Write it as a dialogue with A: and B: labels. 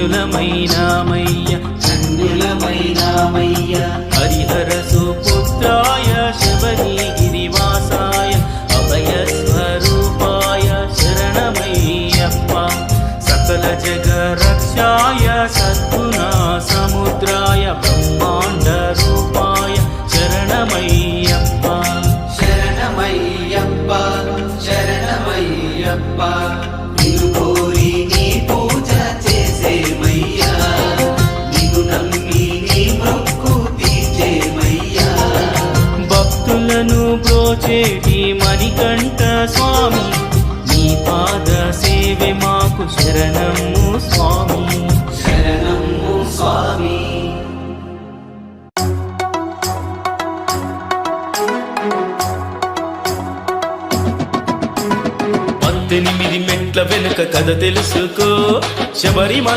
A: ధన్యులమైనామయ్య
B: హరిహర సుపుత్రాయ శబరిగిరివాసాయ అభయస్వరూపాయ శరణమయ్యప్ప సకల జగరక్షాయ సద్గుణా సముద్రాయ బ్రహ్మాండ రూపాయ శరణమయ్యప్ప
A: శరణమయ్యప్ప శరణమయ్యప్ప నిన్ను కోరి నీ పూజ చేసేమయ్యా నిన్ను నమ్మి నీ మొక్కు తీర్చేమయ్యా
B: భక్తులను బ్రోచేటి మణికంఠ స్వామి నీ పాద సేవే మాకు శరణము స్వామి
A: శరణము స్వామి
B: 18 మెట్ల వెనుక కథ తెలుసుకో శబరిమల